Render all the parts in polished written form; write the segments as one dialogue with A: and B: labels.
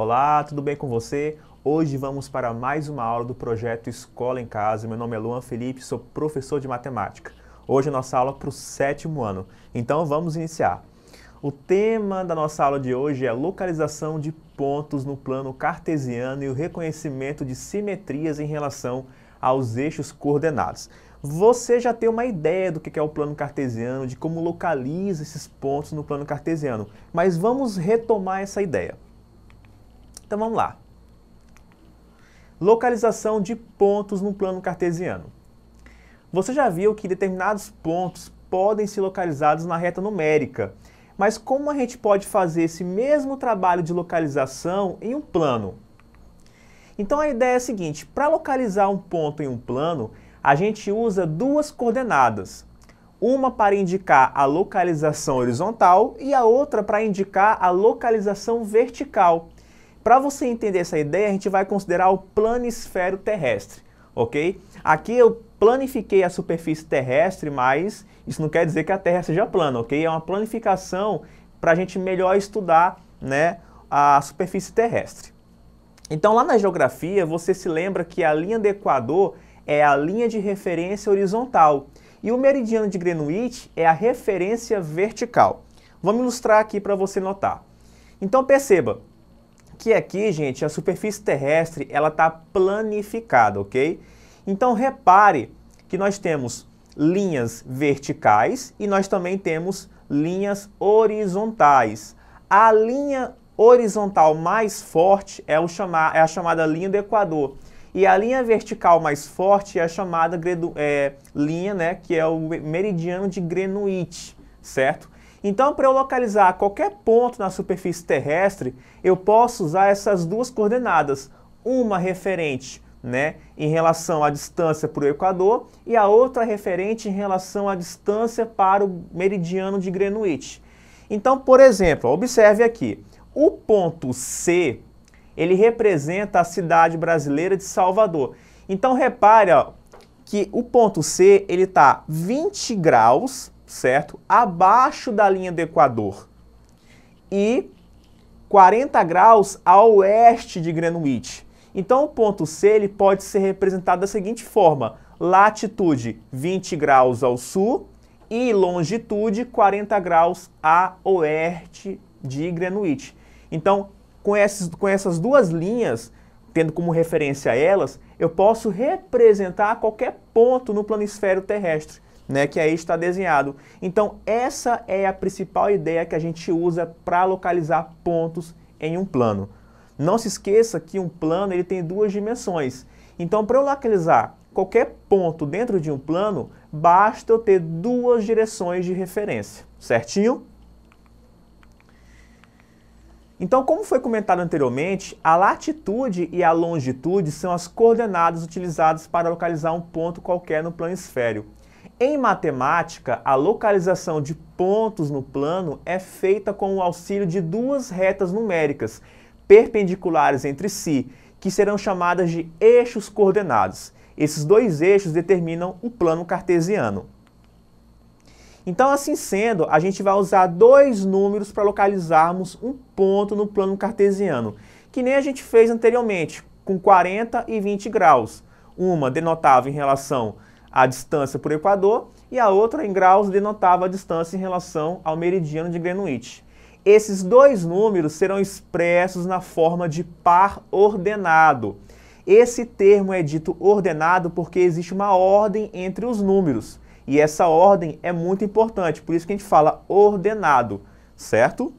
A: Olá, tudo bem com você? Hoje vamos para mais uma aula do projeto Escola em Casa. Meu nome é Luan Felipe, sou professor de matemática. Hoje a nossa aula é para o 7º ano, então vamos iniciar. O tema da nossa aula de hoje é localização de pontos no plano cartesiano e o reconhecimento de simetrias em relação aos eixos coordenados. Você já tem uma ideia do que é o plano cartesiano, de como localiza esses pontos no plano cartesiano, mas vamos retomar essa ideia. Então vamos lá. Localização de pontos no plano cartesiano. Você já viu que determinados pontos podem ser localizados na reta numérica, mas como a gente pode fazer esse mesmo trabalho de localização em um plano? Então a ideia é a seguinte, para localizar um ponto em um plano, a gente usa duas coordenadas. Uma para indicar a localização horizontal e a outra para indicar a localização vertical. Para você entender essa ideia, a gente vai considerar o planisfério terrestre, ok? Aqui eu planifiquei a superfície terrestre, mas isso não quer dizer que a Terra seja plana, ok? É uma planificação para a gente melhor estudar, né, a superfície terrestre. Então lá na geografia, você se lembra que a linha do Equador é a linha de referência horizontal e o meridiano de Greenwich é a referência vertical. Vamos ilustrar aqui para você notar. Então perceba que aqui, gente, a superfície terrestre ela está planificada, ok? Então repare que nós temos linhas verticais e nós também temos linhas horizontais. A linha horizontal mais forte é a chamada linha do Equador. E a linha vertical mais forte é a chamada linha, né, que é o meridiano de Greenwich, certo? Então, para eu localizar qualquer ponto na superfície terrestre, eu posso usar essas duas coordenadas. Uma referente, né, em relação à distância para o Equador e a outra referente em relação à distância para o meridiano de Greenwich. Então, por exemplo, observe aqui, o ponto C, ele representa a cidade brasileira de Salvador. Então, repare ó, que o ponto C, ele está 20 graus, certo? Abaixo da linha do Equador e 40 graus a oeste de Greenwich. Então, o ponto C ele pode ser representado da seguinte forma, latitude 20 graus ao sul e longitude 40 graus a oeste de Greenwich. Então, com essas duas linhas, tendo como referência elas, eu posso representar qualquer ponto no planisfério terrestre, né, que aí está desenhado. Então, essa é a principal ideia que a gente usa para localizar pontos em um plano. Não se esqueça que um plano ele tem duas dimensões. Então, para eu localizar qualquer ponto dentro de um plano, basta eu ter duas direções de referência, certinho? Então, como foi comentado anteriormente, a latitude e a longitude são as coordenadas utilizadas para localizar um ponto qualquer no planisfério. Em matemática, a localização de pontos no plano é feita com o auxílio de duas retas numéricas, perpendiculares entre si, que serão chamadas de eixos coordenados. Esses dois eixos determinam o plano cartesiano. Então, assim sendo, a gente vai usar dois números para localizarmos um ponto no plano cartesiano, que nem a gente fez anteriormente, com 40 e 20 graus. Uma denotava em relação à distância para o Equador e a outra em graus denotava a distância em relação ao meridiano de Greenwich. Esses dois números serão expressos na forma de par ordenado. Esse termo é dito ordenado porque existe uma ordem entre os números. E essa ordem é muito importante, por isso que a gente fala ordenado, certo?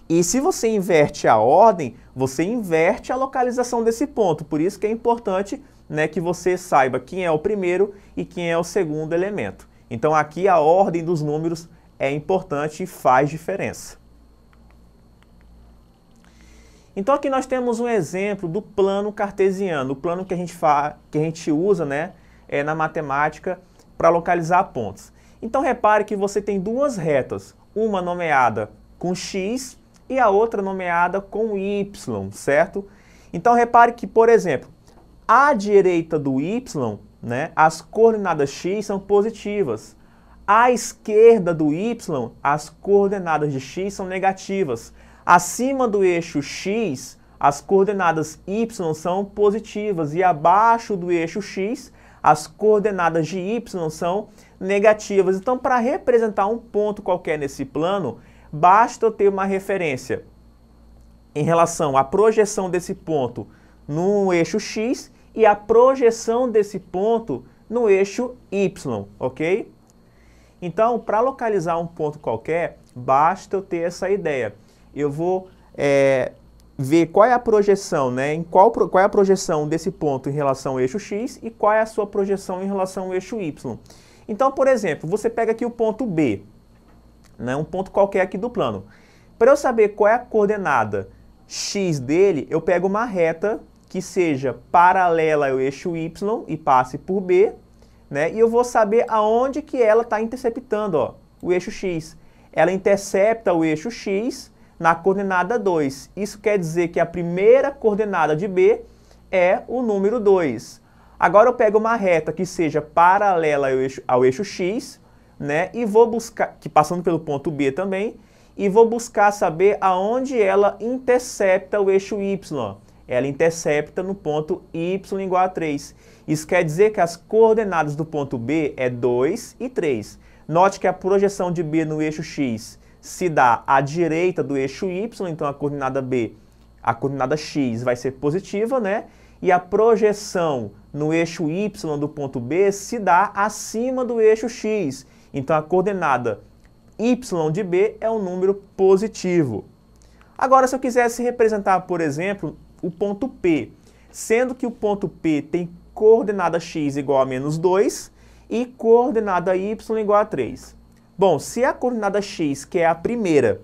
A: E se você inverte a ordem, você inverte a localização desse ponto. Por isso que é importante, né, que você saiba quem é o primeiro e quem é o segundo elemento. Então aqui a ordem dos números é importante e faz diferença. Então aqui nós temos um exemplo do plano cartesiano, o plano que a gente usa, né, na matemática para localizar pontos. Então repare que você tem duas retas, uma nomeada com X e a outra nomeada com Y, certo? Então repare que, por exemplo, à direita do Y, né, as coordenadas X são positivas. À esquerda do Y, as coordenadas de X são negativas. Acima do eixo x, as coordenadas y são positivas e abaixo do eixo x, as coordenadas de y são negativas. Então, para representar um ponto qualquer nesse plano, basta eu ter uma referência em relação à projeção desse ponto no eixo x e a projeção desse ponto no eixo y, ok? Então, para localizar um ponto qualquer, basta eu ter essa ideia. Eu vou ver qual é a projeção, né? Qual é a projeção desse ponto em relação ao eixo x e qual é a sua projeção em relação ao eixo y. Então, por exemplo, você pega aqui o ponto B, né? Um ponto qualquer aqui do plano. Para eu saber qual é a coordenada x dele, eu pego uma reta que seja paralela ao eixo y e passe por B, né? E eu vou saber aonde que ela está interceptando, ó, o eixo x. Ela intercepta o eixo x na coordenada 2. Isso quer dizer que a primeira coordenada de B é o número 2. Agora eu pego uma reta que seja paralela ao eixo x, né? E vou buscar, que passando pelo ponto B também, e vou buscar saber aonde ela intercepta o eixo y. Ela intercepta no ponto y igual a 3. Isso quer dizer que as coordenadas do ponto B é 2 e 3. Note que a projeção de B no eixo x se dá à direita do eixo y, então a coordenada B, a coordenada x vai ser positiva, né? E a projeção no eixo y do ponto B se dá acima do eixo x. Então a coordenada y de B é um número positivo. Agora, se eu quisesse representar, por exemplo, o ponto P, sendo que o ponto P tem coordenada x igual a menos 2 e coordenada y igual a 3. Bom, se a coordenada x, que é a primeira,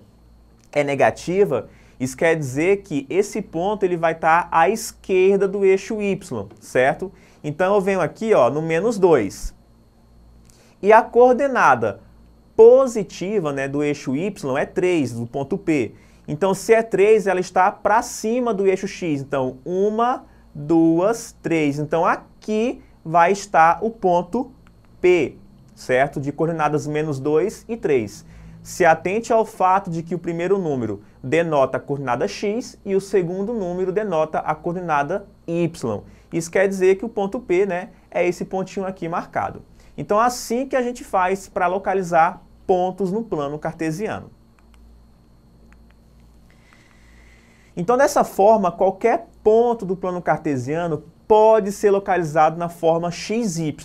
A: é negativa, isso quer dizer que esse ponto ele vai estar à esquerda do eixo y, certo? Então eu venho aqui, ó, no menos 2. E a coordenada positiva, né, do eixo y é 3, do ponto P. Então, se é 3, ela está para cima do eixo x. Então, 1, 2, 3. Então, aqui vai estar o ponto P, certo? De coordenadas menos 2 e 3. Se atente ao fato de que o primeiro número denota a coordenada x e o segundo número denota a coordenada y. Isso quer dizer que o ponto P, né, é esse pontinho aqui marcado. Então, assim que a gente faz para localizar pontos no plano cartesiano. Então, dessa forma, qualquer ponto do plano cartesiano pode ser localizado na forma xy,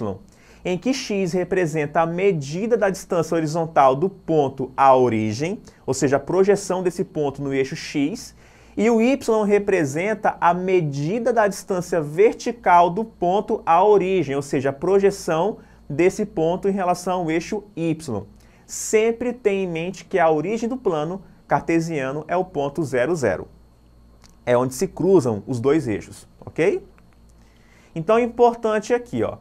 A: em que x representa a medida da distância horizontal do ponto à origem, ou seja, a projeção desse ponto no eixo x, e o y representa a medida da distância vertical do ponto à origem, ou seja, a projeção desse ponto em relação ao eixo y. Sempre tenha em mente que a origem do plano cartesiano é o ponto 0, 0. É onde se cruzam os dois eixos, ok? Então, é importante aqui, ó,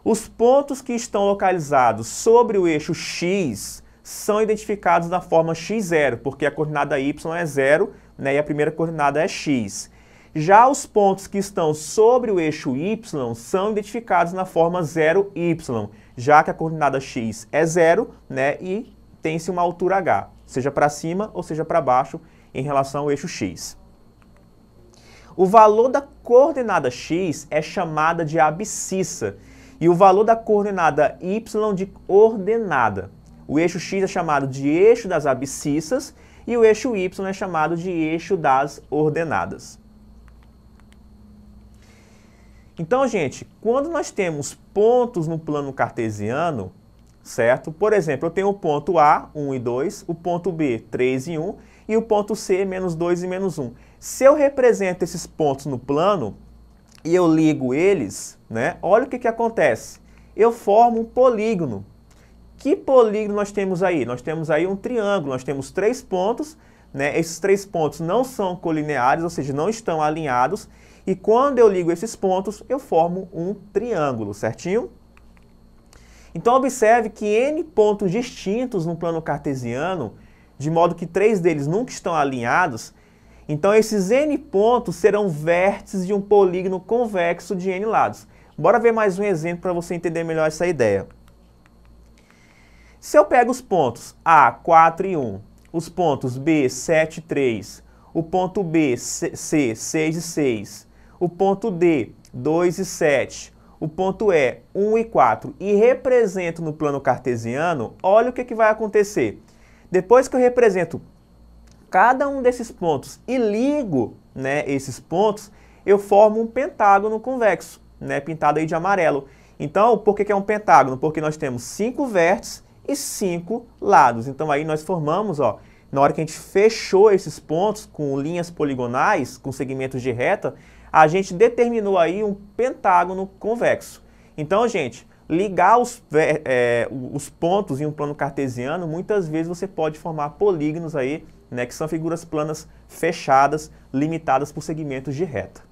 A: os pontos que estão localizados sobre o eixo x são identificados na forma x0, porque a coordenada y é 0, né, e a primeira coordenada é x. Já os pontos que estão sobre o eixo y são identificados na forma 0y, já que a coordenada x é 0, né, e tem-se uma altura h, seja para cima ou seja para baixo em relação ao eixo x. O valor da coordenada x é chamada de abscissa e o valor da coordenada y de ordenada. O eixo x é chamado de eixo das abscissas e o eixo y é chamado de eixo das ordenadas. Então, gente, quando nós temos pontos no plano cartesiano, certo? Por exemplo, eu tenho o ponto A, 1 e 2, o ponto B, 3 e 1, e o ponto C, menos 2 e menos 1. Se eu represento esses pontos no plano e eu ligo eles, né, olha o que acontece. Eu formo um polígono. Que polígono nós temos aí? Nós temos aí um triângulo, nós temos 3 pontos, né? Esses 3 pontos não são colineares, ou seja, não estão alinhados, e quando eu ligo esses pontos, eu formo um triângulo, certinho? Então, observe que N pontos distintos no plano cartesiano, de modo que 3 deles nunca estão alinhados, então esses N pontos serão vértices de um polígono convexo de N lados. Bora ver mais um exemplo para você entender melhor essa ideia. Se eu pego os pontos A, 4 e 1, os pontos B, 7 e 3, o ponto B, C, 6 e 6, o ponto D, 2 e 7, o ponto E, 1 e 4, e represento no plano cartesiano, olha o que vai acontecer. Depois que eu represento cada um desses pontos e ligo, né, esses pontos, eu formo um pentágono convexo, né, pintado aí de amarelo. Então, por que é um pentágono? Porque nós temos 5 vértices e 5 lados. Então, aí nós formamos, ó, na hora que a gente fechou esses pontos com linhas poligonais, com segmentos de reta, a gente determinou aí um pentágono convexo. Então, gente, ligar os pontos em um plano cartesiano, muitas vezes você pode formar polígonos aí, né, que são figuras planas fechadas, limitadas por segmentos de reta.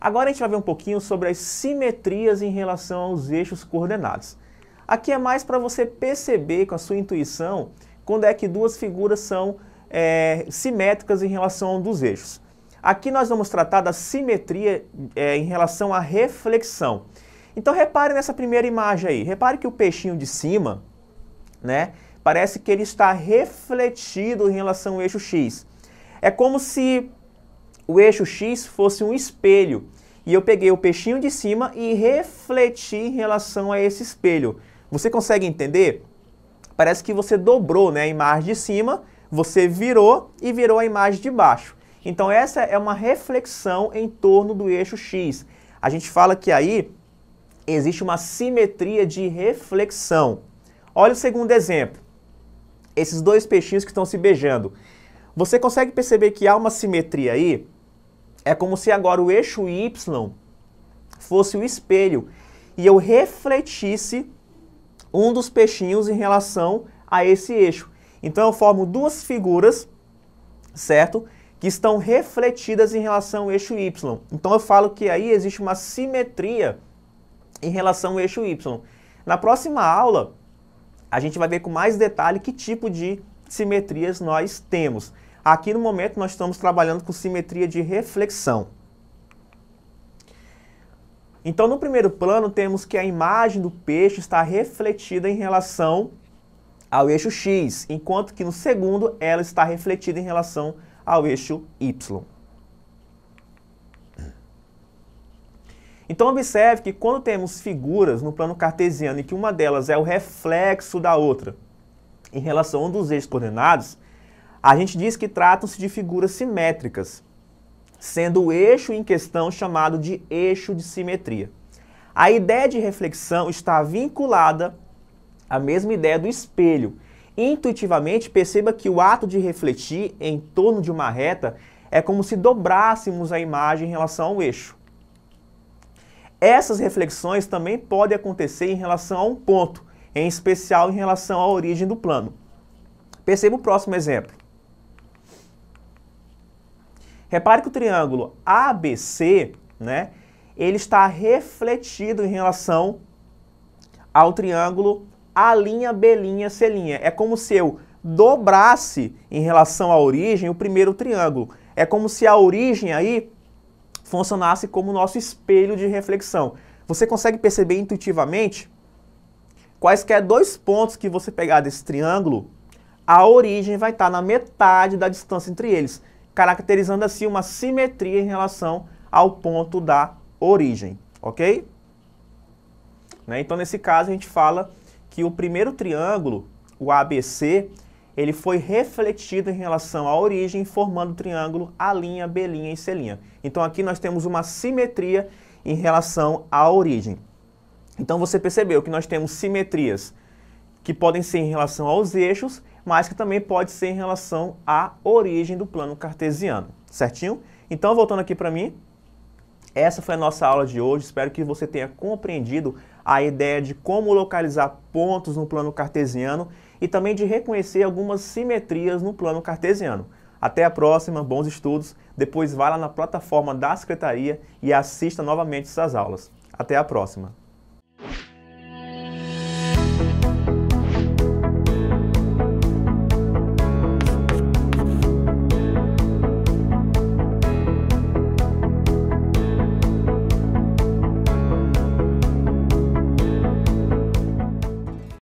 A: Agora a gente vai ver um pouquinho sobre as simetrias em relação aos eixos coordenados. Aqui é mais para você perceber com a sua intuição quando é que duas figuras são simétricas em relação a um dos eixos. Aqui nós vamos tratar da simetria em relação à reflexão. Então repare nessa primeira imagem aí. Repare que o peixinho de cima, né, parece que ele está refletido em relação ao eixo X. É como se o eixo X fosse um espelho. E eu peguei o peixinho de cima e refleti em relação a esse espelho. Você consegue entender? Parece que você dobrou, né, a imagem de cima, você virou e virou a imagem de baixo. Então essa é uma reflexão em torno do eixo X. A gente fala que aí existe uma simetria de reflexão. Olha o segundo exemplo. Esses dois peixinhos que estão se beijando. Você consegue perceber que há uma simetria aí? É como se agora o eixo Y fosse o espelho e eu refletisse um dos peixinhos em relação a esse eixo. Então eu formo duas figuras, certo? Que estão refletidas em relação ao eixo Y. Então eu falo que aí existe uma simetria em relação ao eixo Y. Na próxima aula, a gente vai ver com mais detalhe que tipo de simetrias nós temos. Aqui no momento nós estamos trabalhando com simetria de reflexão. Então no primeiro plano temos que a imagem do peixe está refletida em relação ao eixo X, enquanto que no segundo ela está refletida em relação ao eixo Y. Então observe que quando temos figuras no plano cartesiano e que uma delas é o reflexo da outra em relação a um dos eixos coordenados, a gente diz que tratam-se de figuras simétricas, sendo o eixo em questão chamado de eixo de simetria. A ideia de reflexão está vinculada à mesma ideia do espelho. Intuitivamente, perceba que o ato de refletir em torno de uma reta é como se dobrássemos a imagem em relação ao eixo. Essas reflexões também podem acontecer em relação a um ponto, em especial em relação à origem do plano. Perceba o próximo exemplo. Repare que o triângulo ABC, né, ele está refletido em relação ao triângulo A', B', C'. É como se eu dobrasse em relação à origem o primeiro triângulo. É como se a origem aí funcionasse como nosso espelho de reflexão. Você consegue perceber intuitivamente? Quaisquer dois pontos que você pegar desse triângulo, a origem vai estar na metade da distância entre eles, caracterizando assim uma simetria em relação ao ponto da origem, ok? Né? Então, nesse caso, a gente fala que o primeiro triângulo, o ABC, ele foi refletido em relação à origem, formando o triângulo A', B' e C'. Então, aqui nós temos uma simetria em relação à origem. Então, você percebeu que nós temos simetrias que podem ser em relação aos eixos, mas que também pode ser em relação à origem do plano cartesiano, certinho? Então, voltando aqui para mim, essa foi a nossa aula de hoje. Espero que você tenha compreendido a ideia de como localizar pontos no plano cartesiano e também de reconhecer algumas simetrias no plano cartesiano. Até a próxima, bons estudos. Depois vá lá na plataforma da Secretaria e assista novamente essas aulas. Até a próxima.